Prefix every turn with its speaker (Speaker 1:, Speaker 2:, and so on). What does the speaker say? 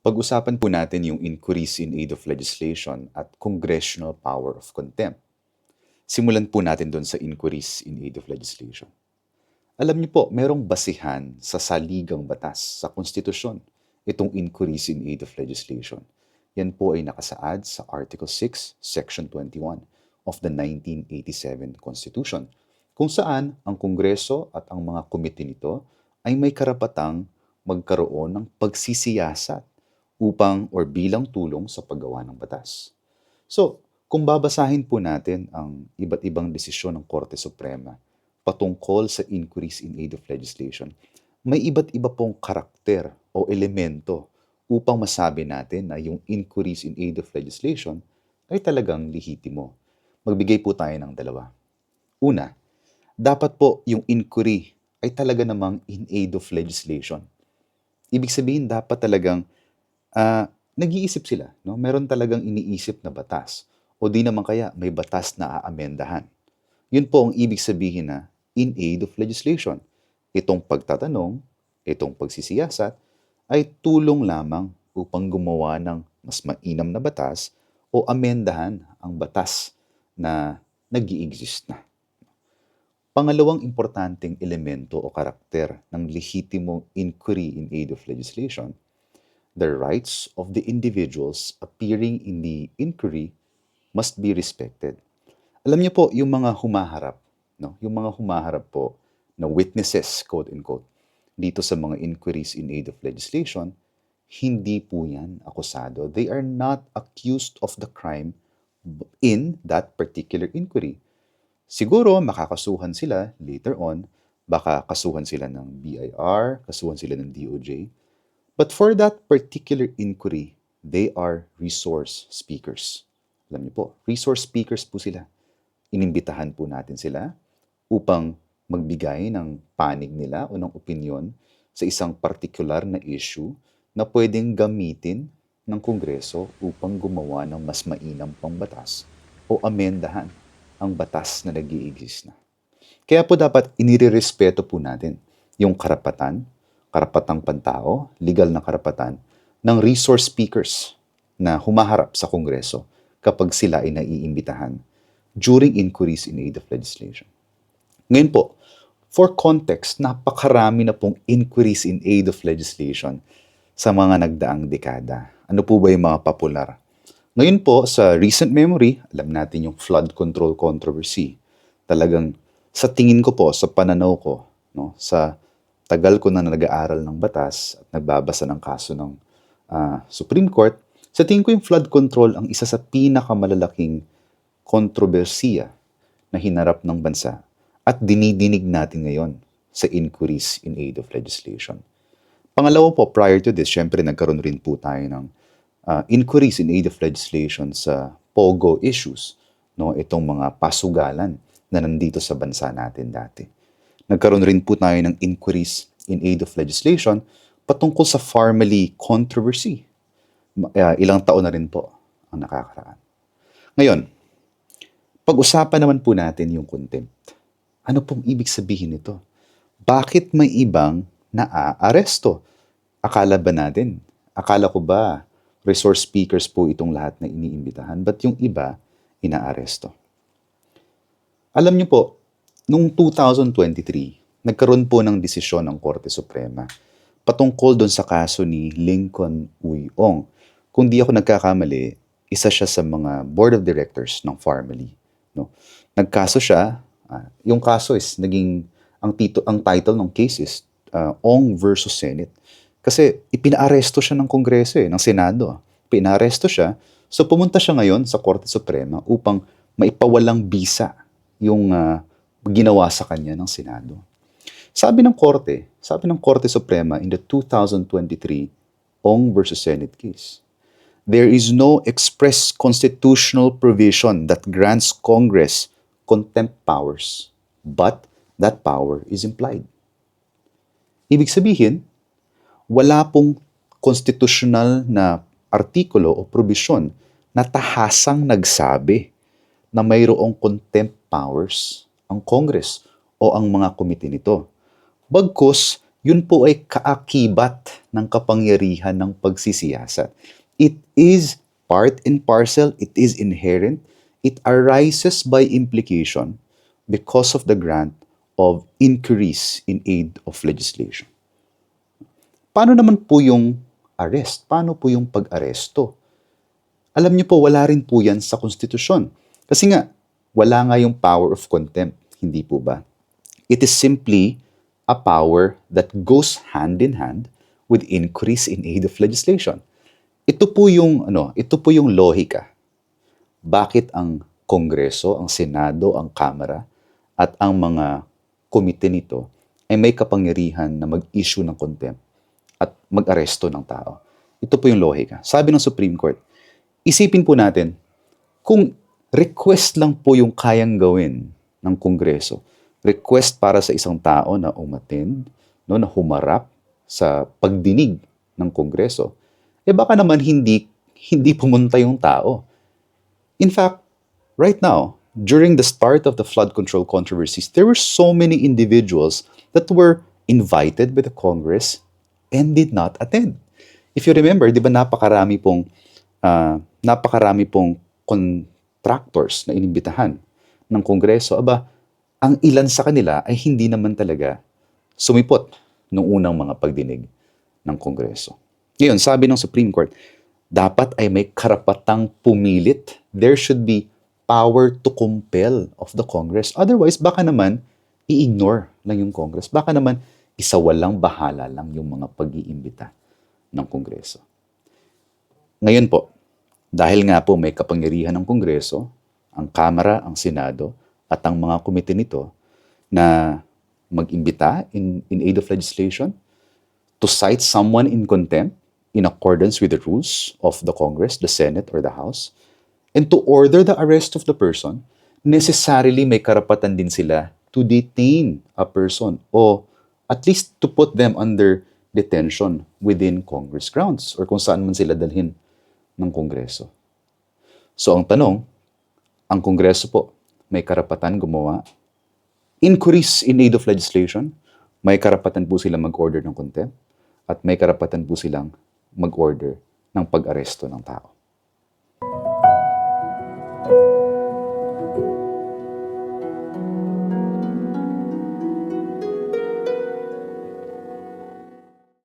Speaker 1: Pag-usapan po natin yung inquiries in aid of legislation at congressional power of contempt. Simulan po natin doon sa inquiries in aid of legislation. Alam niyo po, merong basihan sa saligang batas, sa konstitusyon, itong inquiries in aid of legislation. Yan po ay nakasaad sa Article 6, Section 21 of the 1987 Constitution, kung saan ang Kongreso at ang mga komite nito ay may karapatang magkaroon ng pagsisiyasat upang or bilang tulong sa paggawa ng batas. So, kung babasahin po natin ang iba't ibang desisyon ng Korte Suprema patungkol sa inquiries in aid of legislation, may iba't iba pong karakter o elemento upang masabi natin na yung inquiries in aid of legislation ay talagang lehitimo. Magbigay po tayo ng dalawa. Una, dapat po yung inquiry ay talaga namang in aid of legislation. Ibig sabihin, dapat talagang nag-iisip sila, no? Meron talagang iniisip na batas. O di naman kaya may batas na aamendahan. Yun po ang ibig sabihin na in aid of legislation. Itong pagtatanong, itong pagsisiyasat, ay tulong lamang upang gumawa ng mas mainam na batas o amendahan ang batas na nag-i-exist na. Pangalawang importanteng elemento o karakter ng lehitimong inquiry in aid of legislation, the rights of the individuals appearing in the inquiry must be respected. Alam niyo po, yung mga humaharap, no? Yung mga humaharap po na witnesses, quote-unquote, dito sa mga inquiries in aid of legislation, hindi po yan akusado. They are not accused of the crime in that particular inquiry. Siguro, makakasuhan sila later on, baka kasuhan sila ng BIR, kasuhan sila ng DOJ. But for that particular inquiry, they are resource speakers. Alam niyo po, resource speakers po sila. Inimbitahan po natin sila upang magbigay ng panig nila o ng opinyon sa isang partikular na issue na pwedeng gamitin ng Kongreso upang gumawa ng mas mainam pang batas o amendahan ang batas na nag-i-exist na. Kaya po dapat inirerespeto po natin yung karapatang pantao, legal na karapatan ng resource speakers na humaharap sa Kongreso kapag sila ay naiimbitahan during inquiries in aid of legislation. Ngayon po, for context, napakarami na pong inquiries in aid of legislation sa mga nagdaang dekada. Ano po ba yung mga popular? Ngayon po, sa recent memory, alam natin yung flood control controversy. Talagang sa tingin ko po, sa pananaw ko, no, sa tagal ko na nag-aaral ng batas at nagbabasa ng kaso ng Supreme Court, sa tingin ko yung flood control ang isa sa pinakamalalaking kontrobersiya na hinarap ng bansa at dinidinig natin ngayon sa inquiries in aid of legislation. Pangalawa po, prior to this, syempre nagkaroon rin po tayo ng inquiries in aid of legislation sa POGO issues, no? Itong mga pasugalan na nandito sa bansa natin dati. Nagkaroon rin po tayo ng inquiries in aid of legislation patungkol sa Farmally controversy. Ilang taon na rin po ang nakakaraan. Ngayon, pag-usapan naman po natin yung contempt. Ano pong ibig sabihin nito? Bakit may ibang naaaresto? Akala ko ba resource speakers po itong lahat na iniimbitahan, but yung iba, inaaresto. Alam niyo po, noong 2023, nagkaroon po ng desisyon ng Korte Suprema patungkol doon sa kaso ni Lincoln Uy Ong. Kung di ako nagkakamali, isa siya sa mga board of directors ng Farmally. No? Nagkaso siya, yung kaso is naging, ang title ng case is Ong versus Senate. Kasi ipinaaresto siya ng Kongreso ng Senado. Pinaaresto siya. So pumunta siya ngayon sa Korte Suprema upang maipawalang bisa yung ginawa sa kanya ng Senado. Sabi ng Korte Suprema in the 2023 Ong versus Senate case, there is no express constitutional provision that grants Congress contempt powers, but that power is implied. Ibig sabihin, wala pong konstitusyonal na artikulo o probisyon na tahasang nagsabi na mayroong contempt powers ang Congress o ang mga komite nito. Bagkus, yun po ay kaakibat ng kapangyarihan ng pagsisiyasat. It is part and parcel, it is inherent, it arises by implication because of the grant of increase in aid of legislation. Paano naman po yung arrest? Paano po yung pag-aresto? Alam niyo po, wala rin po yan sa konstitusyon. Kasi nga, wala nga yung power of contempt. Hindi po ba? It is simply a power that goes hand in hand with increase in aid of legislation. Ito po yung lohika. Bakit ang Kongreso, ang Senado, ang Kamara at ang mga komite nito ay may kapangyarihan na mag-issue ng contempt at mag-aresto ng tao. Ito po yung lohika. Sabi ng Supreme Court, isipin po natin, kung request lang po yung kayang gawin ng Kongreso, request para sa isang tao na umattend, no, na humarap sa pagdinig ng Kongreso, baka naman hindi pumunta yung tao. In fact, right now, during the start of the flood control controversies, there were so many individuals that were invited by the Congress and did not attend. If you remember, di ba napakarami pong contractors na inimbitahan ng Kongreso. Ang ilan sa kanila ay hindi naman talaga sumipot nung unang mga pagdinig ng Kongreso. Ngayon, sabi ng Supreme Court, dapat ay may karapatang pumilit. There should be power to compel of the Congress. Otherwise, baka naman i-ignore lang yung Congress. Baka naman isawalang bahala lang yung mga pag-iimbita ng Kongreso. Ngayon po, dahil nga po may kapangyarihan ng Kongreso, ang Kamara, ang Senado, at ang mga komite nito na mag-imbita in aid of legislation to cite someone in contempt in accordance with the rules of the Congress, the Senate, or the House, and to order the arrest of the person, necessarily may karapatan din sila to detain a person o at least to put them under detention within Congress grounds or kung saan man sila dalhin ng Kongreso. So ang tanong, ang Kongreso po may karapatan gumawa inquiries in aid of legislation, may karapatan po silang mag-order ng contempt, at may karapatan po silang mag-order ng pag-aresto ng tao.